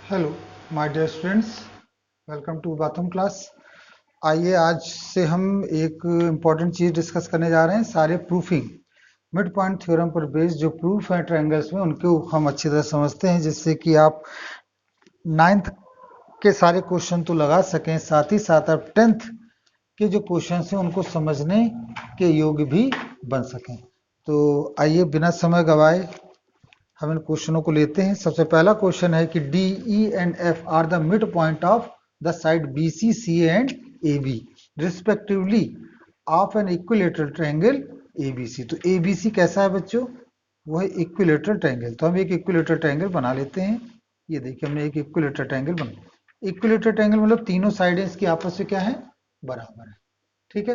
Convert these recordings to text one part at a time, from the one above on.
Hello my dear students, welcome to Batham class. आइए आज से हम एक इम्पॉर्टेंट चीज़ डिस्कस करने जा रहे हैं। सारे प्रूफिंग मिड पॉइंट थ्योरम पर बेस्ड जो प्रूफ है ट्रायंगल्स में, उनको हम अच्छी तरह समझते हैं, जिससे कि आप नाइन्थ के सारे क्वेश्चन तो लगा सकें, साथ ही साथ आप टेंथ के जो क्वेश्चन हैं उनको समझने के योग्य भी बन सकें। तो आइए बिना समय गवाए हम इन क्वेश्चनों को लेते हैं। सबसे पहला क्वेश्चन है कि D E and F are the mid point of the side B C C and A B respectively of an equilateral triangle A B C. तो ए बी सी कैसा है बच्चों? वो है इक्विलेटरल ट्रायंगल। तो हम एक इक्विलेटरल ट्रायंगल बना लेते हैं। ये देखिए हमने एक इक्विलेटरल ट्रायंगल बना। इक्विलेटरल ट्रायंगल मतलब तीनों साइडें इसकी आपस में क्या है? बराबर है। ठीक है।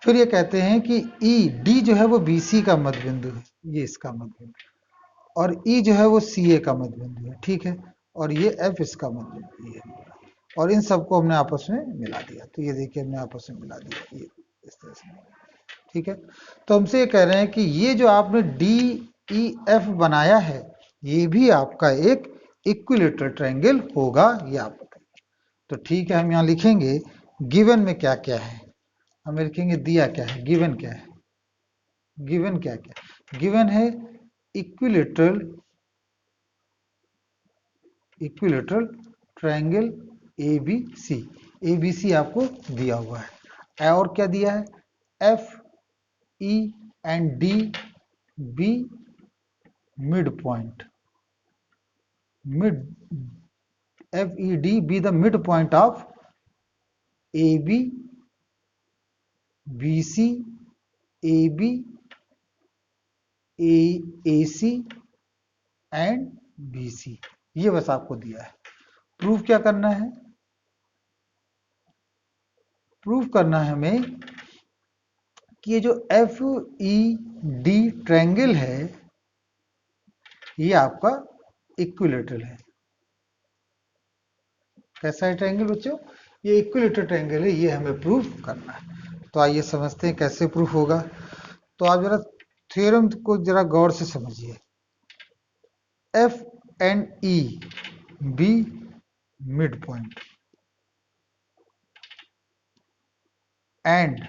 फिर ये कहते हैं कि ई डी जो है वो बी सी का मध्य बिंदु है, ये इसका मध्य बिंदु, और E जो है वो CA का मध्य बिंदु है। ठीक है। और ये F इसका मध्य बिंदु है, और इन सबको हमने आपस में मिला दिया। तो ये देखिए हमने आपस में मिला दिया, ये इस तरह से। ठीक है। तो हमसे ये कह रहे हैं कि ये जो आपने DEF बनाया है, ये भी आपका एक इक्विलेटरल ट्रायंगल होगा, ये आप बताइए। तो ठीक है, हम यहाँ लिखेंगे गिवन में क्या क्या है। हमें लिखेंगे दिया क्या है, गिवन क्या है। गिवन क्या क्या? गिवन है इक्विलेटरल ट्रायंगल ABC। ABC आपको दिया हुआ है। और क्या दिया है? FE and DB mid point, mid FED be the midpoint of AB, BC, AB, AC and BC। ये बस आपको दिया है। प्रूफ क्या करना है? प्रूफ करना है हमें कि ये जो FED ट्रायंगल है, ये आपका इक्विलेटरल है। कैसा है ट्रायंगल बच्चों? ये इक्विलेटरल ट्रायंगल है, ये हमें प्रूफ करना है। तो आइए समझते हैं कैसे प्रूफ होगा। तो आप जरा थ्योरम को जरा गौर से समझिए। F and E be mid point and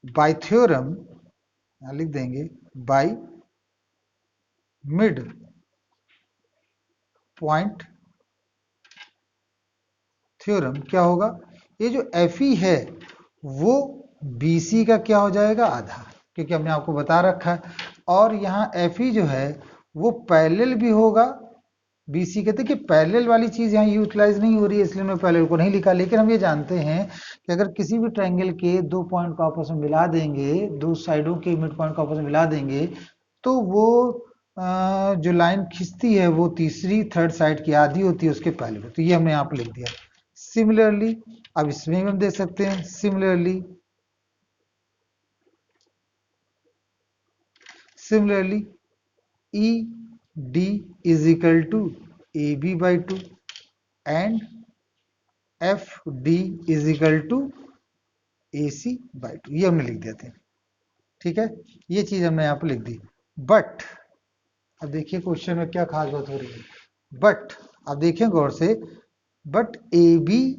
by theorem, लिख देंगे बाय मिड पॉइंट थ्योरम क्या होगा? ये जो FE है वो BC का क्या हो जाएगा? आधा, क्योंकि हमने आपको बता रखा है। और यहाँ FE जो है वो पैरेलल भी होगा BC के। देखिए पैरेलल वाली चीज यहाँ यूटिलाइज नहीं हो रही है, इसलिए मैं पैरेलल को नहीं लिखा। लेकिन हम ये जानते हैं कि अगर किसी भी ट्रायंगल के दो पॉइंट को आपस में मिला देंगे, दो साइडों के मिड पॉइंट को आपस में मिला देंगे, तो वो जो लाइन खिंचती है वो तीसरी थर्ड साइड की आधी होती है उसके पैरेलल। तो ये हमने यहाँ पर लिख दिया। सिमिलरली अब इसमें भी हम देख सकते हैं, similarly E D is equal to A B by 2 and F D is equal to A C by 2। ये हमने लिख दिया था। ठीक है, ये चीज हमने यहाँ पर लिख दी। बट अब देखिए क्वेश्चन में क्या खास बात हो रही है। बट अब देखिए गौर से, but A B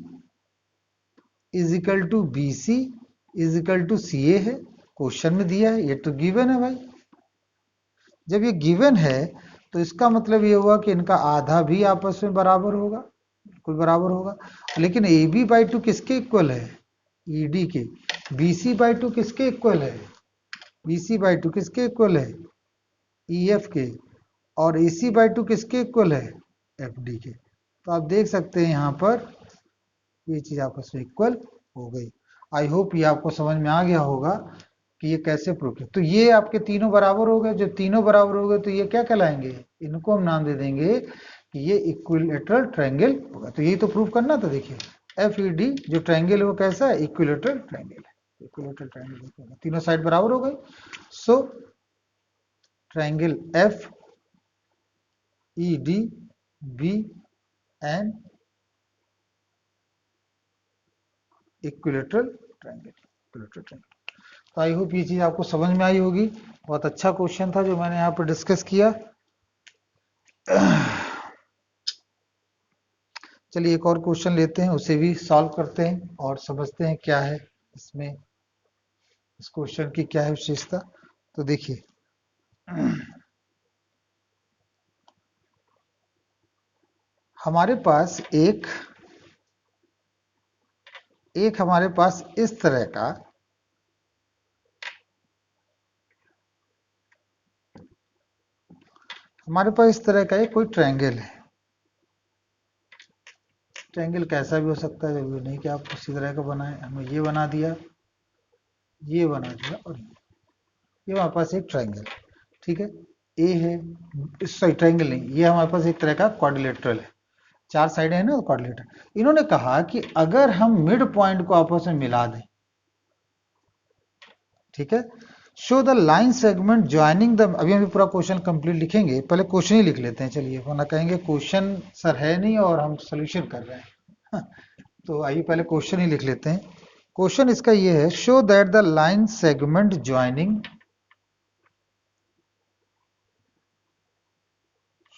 is equal to B C is equal to C A है, क्वेश्चन में दिया है। ये तो गिवन है भाई। जब ये गिवन है तो इसका मतलब ये हुआ कि इनका आधा भी आपस में बराबर होगा, बिल्कुल बराबर होगा। लेकिन ए बी बाई 2 किसके इक्वल है? ई डी के। बी सी बाई 2 किसके इक्वल है? बी सी बाई 2 किसके इक्वल है? ई एफ के। और ए सी बाई 2 किसके इक्वल है? एफ डी के। तो आप देख सकते हैं यहाँ पर ये चीज आपस में इक्वल हो गई। आई होप ये आपको समझ में आ गया होगा कि ये कैसे प्रूफ है। तो ये आपके तीनों बराबर हो गए। जब तीनों बराबर हो गए तो ये क्या कहलाएंगे? इनको हम नाम दे देंगे कि ये इक्विलेटरल ट्रायंगल होगा। तो यही तो प्रूफ करना था। देखिए FED जो ट्रायंगल है वो कैसा है? इक्विलेटरल ट्रायंगल है। इक्विलेटरल ट्रायंगल, तीनों साइड बराबर हो गई। So triangle FED B and equilateral triangle, equilateral triangle. तो आई होप ये चीज आपको समझ में आई होगी। बहुत अच्छा क्वेश्चन था जो मैंने यहाँ पर डिस्कस किया। चलिए एक और क्वेश्चन लेते हैं, उसे भी सॉल्व करते हैं और समझते हैं क्या है इसमें, इस क्वेश्चन की क्या है विशेषता। तो देखिए हमारे पास एक हमारे पास इस तरह का एक कोई ट्रायंगल है। ट्रायंगल कैसा भी हो सकता है, जरूरी नहीं कि आप उसी तरह का बनाएं। हमें ये बना दिया, ये बना दिया, और ये हमारे पास एक ट्रायंगल, ठीक है। ए है, सॉरी ट्रायंगल नहीं, ये हमारे पास एक तरह का क्वाड्रिलेटरल है, चार साइडें हैं ना क्वाड्रिलेटरल। इन्होंने कहा कि अगर हम मिड पॉइंट को आपस में मिला दें, ठीक है, show the line segment joining the, अभी हम पूरा क्वेश्चन कंप्लीट लिखेंगे, पहले क्वेश्चन ही लिख लेते हैं चलिए, वरना कहेंगे क्वेश्चन सर है नहीं और हम सोल्यूशन कर रहे हैं। तो आइए पहले क्वेश्चन ही लिख लेते हैं। क्वेश्चन इसका ये है, show that the line segment joining,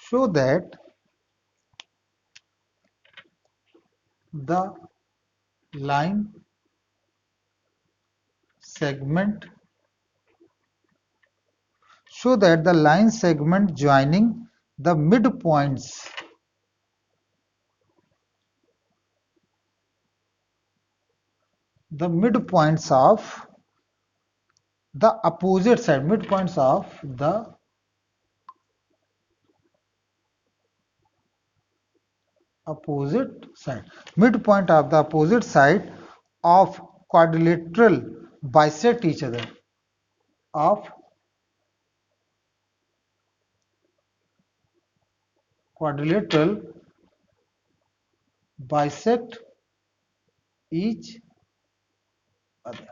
show that the line segment joining the midpoints of the opposite side, midpoints of the opposite side, midpoint of the opposite side of quadrilateral bisect each other, of quadrilateral bisect each other,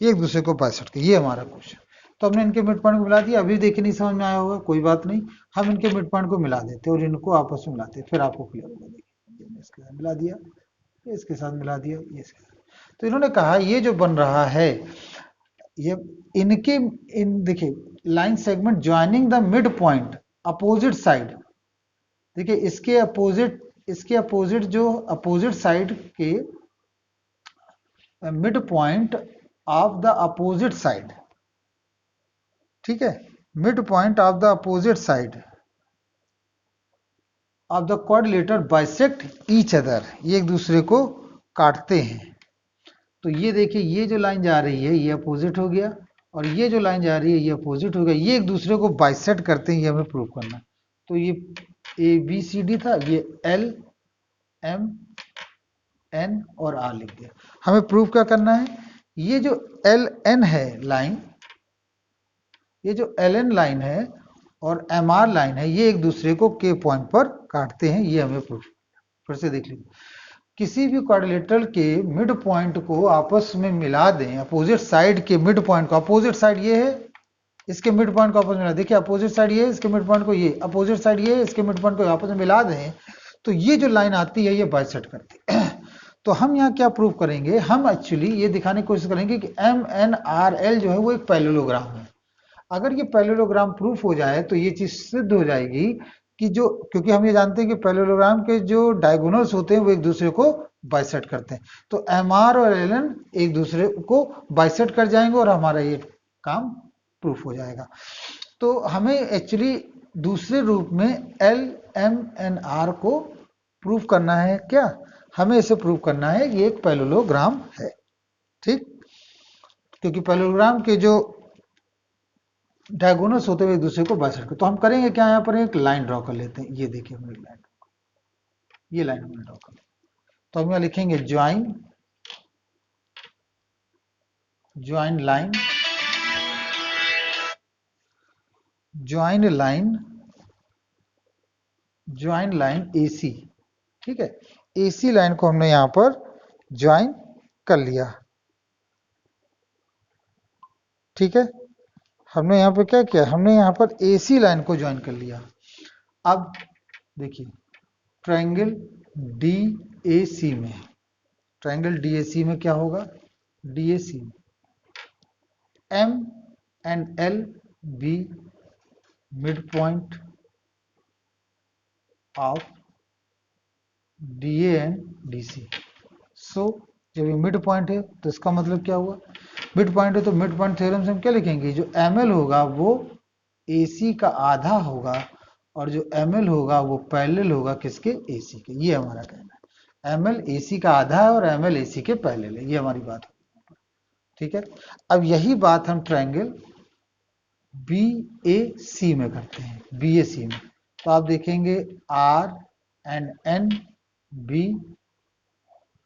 ये एक दूसरे को bisect कर, ये हमारा question. तो हमने इनके मिड पॉइंट को मिला दिया। अभी देखिए नहीं समझ में आया होगा, कोई बात नहीं, हम इनके मिड पॉइंट को मिला देते और इनको आपस में मिलाते, फिर आपको क्लियर होगा। देखिए इसके साथ मिला दिया, ये इसके साथ मिला दिया, ये इसके साथ। तो इन्होंने कहा ये जो बन रहा है, ये इनके इन देखिए line segment joining the mid point opposite side, देखिए इसके अपोजिट जो अपोजिट साइड के mid point of the opposite side, ठीक है, mid point of the opposite side of the quadrilateral bisect each other, ये एक दूसरे को काटते हैं। तो ये देखिए ये जो लाइन जा रही है ये अपोजिट हो गया, और ये जो लाइन जा रही है ये अपोजिट हो गया, ये एक दूसरे को बाइसेक्ट करते हैं, ये हमें प्रूव करना। तो ये ए बी सी डी था, ये एल एम एन और आर लिख दिया। हमें प्रूव क्या करना है, ये जो एल एन है लाइन, ये जो एल एन लाइन है और एम आर लाइन है, ये एक दूसरे को के पॉइंट पर काटते हैं, ये हमें प्रूफ। फिर से देख लीजिए, किसी भी क्वाड्रिलेटरल के मिड पॉइंट को आपस में मिला दें, अपोजिट साइड के मिड पॉइंट को, अपोजिट साइड ये है, इसके मिड पॉइंट को आपस में मिला, देखिए अपोजिट साइड ये है, इसके मिड पॉइंट को ये, अपोजिट साइड ये है, इसके मिड पॉइंट को आपस में मिला दें, तो ये जो लाइन आती है ये बाइसेक्ट करती है। तो हम यहाँ क्या प्रूव करेंगे, हम एक्चुअली ये दिखाने की कोशिश करेंगे कि एम एन आर एल जो है वो एक पैरेललोग्राम है। अगर ये पैरेललोग्राम प्रूफ हो जाए तो ये चीज सिद्ध हो जाएगी कि जो, क्योंकि हम ये जानते हैं कि पैरेललोग्राम के जो डायगोनल्स होते हैं वो एक दूसरे को बाइसेक्ट करते हैं, तो एम आर और एल एन एक दूसरे को बाइसेक्ट कर जाएंगे और हमारा ये काम प्रूफ हो जाएगा। तो हमें एक्चुअली दूसरे रूप में एल एम एन आर को प्रूफ करना है। क्या हमें इसे प्रूव करना है, ये एक पैरेललोग्राम है, ठीक, क्योंकि पैरेललोग्राम के जो डायगोनल्स होते हुए एक दूसरे को बाइसेक्ट करते। तो हम करेंगे क्या, यहाँ पर एक लाइन ड्रॉ कर लेते हैं। ये देखिए हमने लाइन, ये लाइन हमने ड्रॉ कर ली। तो हम यहाँ लिखेंगे join line, join line AC, ठीक है, AC लाइन को हमने यहाँ पर ज्वाइन कर लिया, ठीक है। हमने यहाँ पे क्या किया, हमने यहाँ पर AC लाइन को ज्वाइन कर लिया। अब देखिए ट्रायंगल DAC में, ट्रायंगल DAC में क्या होगा, DAC M and L be midpoint of DA and DC। सो जब ये मिड पॉइंट है तो इसका मतलब क्या हुआ, मिड पॉइंट है तो मिड पॉइंट थ्योरम से हम क्या लिखेंगे, जो ML होगा वो AC का आधा होगा और जो ML होगा वो पैरेलल होगा किसके, AC के। ये हमारा कहना है, ML AC का आधा है और ML AC के पैरेलल है, ये हमारी बात है। ठीक है, अब यही बात हम ट्रायंगल BAC में करते हैं। BAC में तो आप देखेंगे R and NB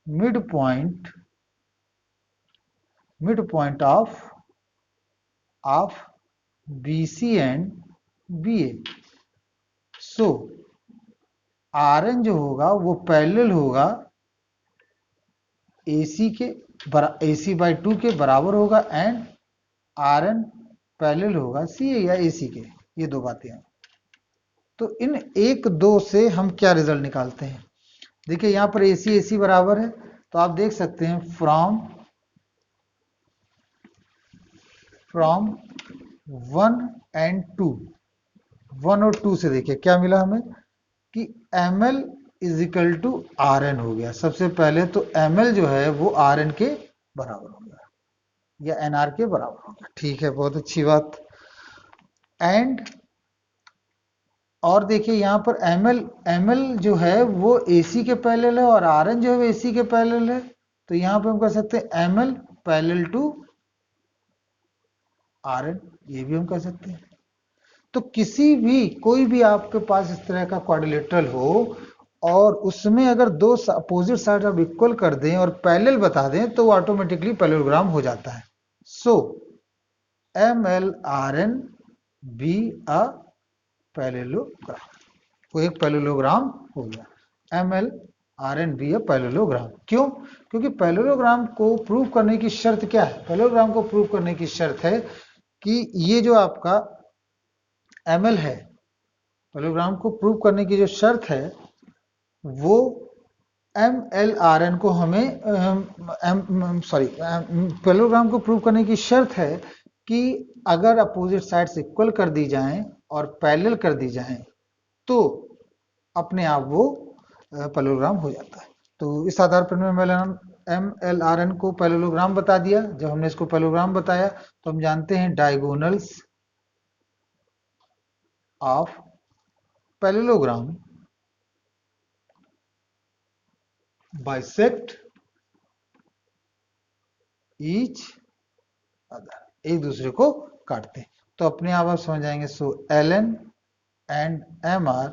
mid point of BC and BA। So RN जो होगा वो पैरेलल होगा AC के AC/2 के बराबर होगा एंड RN पैरेलल होगा CA या AC के। ये दो बातें हैं। तो इन 1-2 से हम क्या रिजल्ट निकालते हैं, देखिए यहां पर AC बराबर है तो आप देख सकते हैं फ्रॉम 1 एंड 2, 1 और 2 से देखिए क्या मिला हमें कि ML is equal to RN हो गया। सबसे पहले तो ML जो है वो RN के बराबर हो गया या NR के बराबर हो गया। ठीक है, बहुत अच्छी बात। एंड और देखिए यहाँ पर ML जो है वो AC के पैरेलल है और RN जो है वो AC के पैरेलल है। तो यहाँ पे हम कह सकते हैं ML पैरेलल टू RN, ये भी हम कह सकते हैं। तो किसी भी कोई भी आपके पास इस तरह का क्वाड्रिलेटरल हो और उसमें अगर दो अपोजिट साइड आप इक्वल कर दें और पैरेलल बता दें तो वो ऑटोमेटिकली पैरेललोग्राम हो जाता है। सो MLRN बी अ पैरेललोग्राम, वो एक पैरेललोग्राम हो गया। MLRN be a parallelogram. क्यों? क्योंकि पैरेललोग्राम को प्रूव करने की शर्त क्या है, पैरेललोग्राम को प्रूव करने की शर्त है कि ये जो आपका ML है, पैरेललोग्राम को प्रूव करने की जो शर्त है वो MLRN को हमें पैरेललोग्राम को प्रूव करने की शर्त है कि अगर अपोजिट साइड्स इक्वल कर दी जाएं और पैरेलल कर दी जाएं तो अपने आप वो पैरेललोग्राम हो जाता है। तो इस आधार पर मैं MLRN को पैरेललोग्राम बता दिया। जब हमने इसको पैरेललोग्राम बताया तो हम जानते हैं diagonals of parallelogram bisect each other, एक दूसरे को काटते हैं। तो अपने आप समझ जाएंगे। सो LN and MR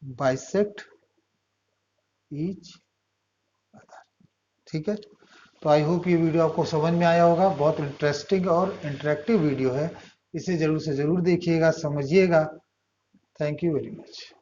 bisect each other. ठीक है, तो आई होप ये वीडियो आपको समझ में आया होगा। बहुत इंटरेस्टिंग और इंटरेक्टिव वीडियो है, इसे जरूर से जरूर देखिएगा, समझिएगा। Thank you very much.